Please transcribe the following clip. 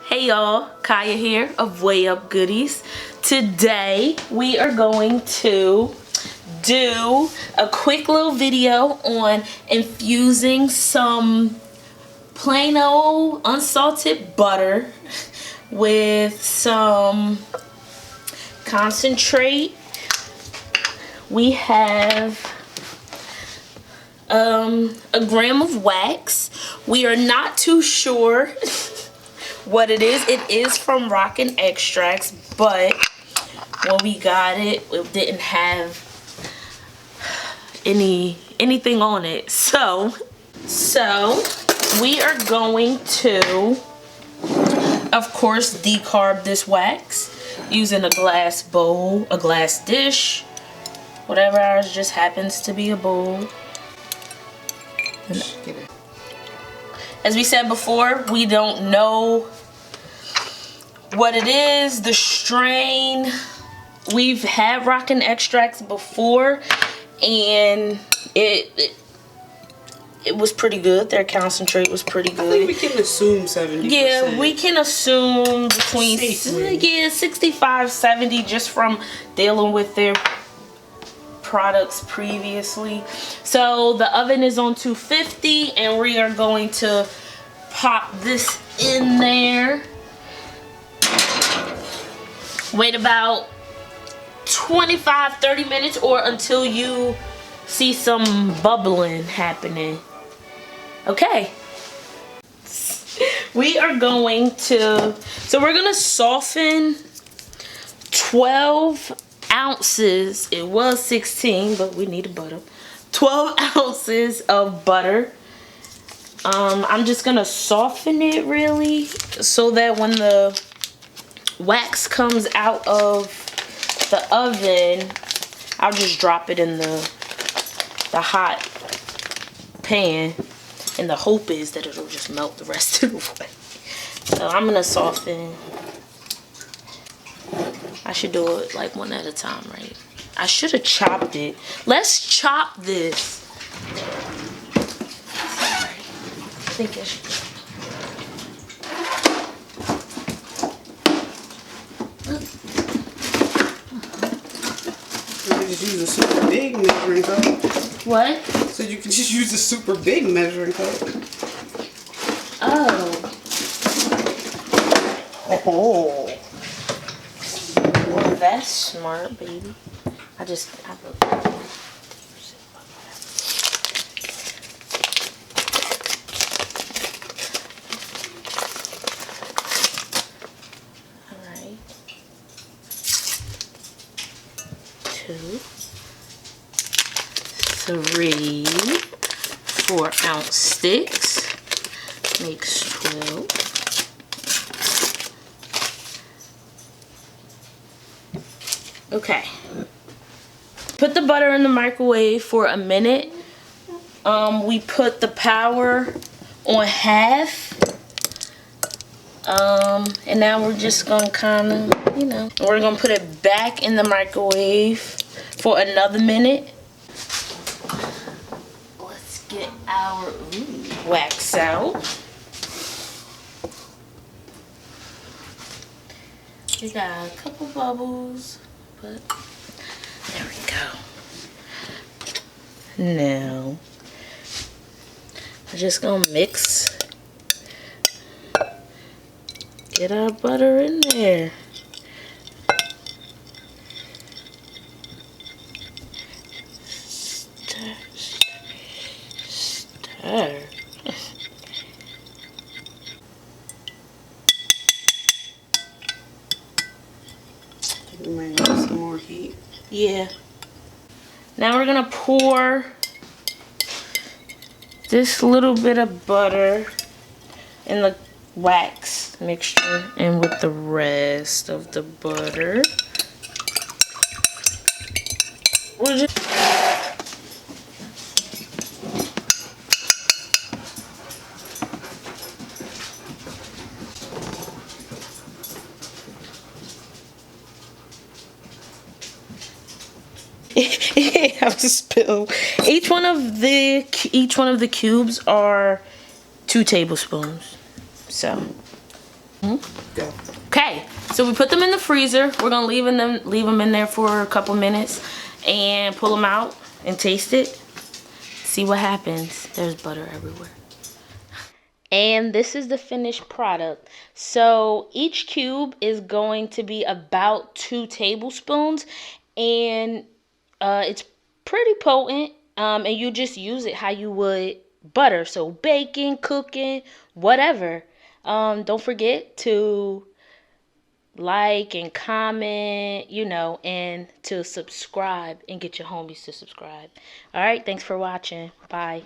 Hey y'all, Kaya here of WayUpGoodies. Today we are going to do a quick little video on infusing some plain old unsalted butter with some concentrate. We have a gram of wax. We are not too sure what it is. It is from Rockin' Extracts, but when we got it, it didn't have anything on it. So we are going to, of course, decarb this wax using a glass bowl, a glass dish, whatever ours just happens to be a bowl. As we said before, we don't know what it is, the strain. We've had Rockin' Extracts before, and it was pretty good. Their concentrate was pretty good. I think we can assume 70%. Yeah, we can assume between 65, 70 just from dealing with their products previously. So the oven is on 250 and we are going to pop this in there. Wait about 25-30 minutes or until you see some bubbling happening. Okay, we are going to, so we're gonna soften 12 ounces. It was 16, but we need a butter. 12 ounces of butter. I'm just gonna soften it really so that when the wax comes out of the oven, I'll just drop it in the hot pan, and the hope is that it'll just melt the rest of the way. So I'm gonna soften. I should do it like one at a time, right? I should have chopped it. Let's chop this. Sorry. I think I should. You can just use a super big measuring cup. What? So you can just use a super big measuring cup. Oh. Oh. Well, that's smart, baby. Alright. 2, 3, 4-ounce sticks makes 12. Okay. Put the butter in the microwave for a minute. We put the power on half. And now we're just gonna kind of, we're gonna put it back in the microwave for another minute. Let's get our wax out. We got a couple bubbles, but there we go. Now, we're just gonna mix. Get our butter in there. Stir, stir, stir. We might need some more heat. Yeah. Now we're gonna pour this little bit of butter in the wax mixture and with the rest of the butter. We'll just have to spill. Each one of the cubes are 2 tablespoons. So Go. Okay, so we put them in the freezer. We're gonna leave them in there for a couple minutes and pull them out and taste it. See what happens. There's butter everywhere. And this is the finished product. So each cube is going to be about 2 tablespoons, and it's pretty potent. And you just use it how you would butter. So baking, cooking, whatever. Don't forget to like and comment, you know, and to subscribe and get your homies to subscribe. All right, thanks for watching. Bye.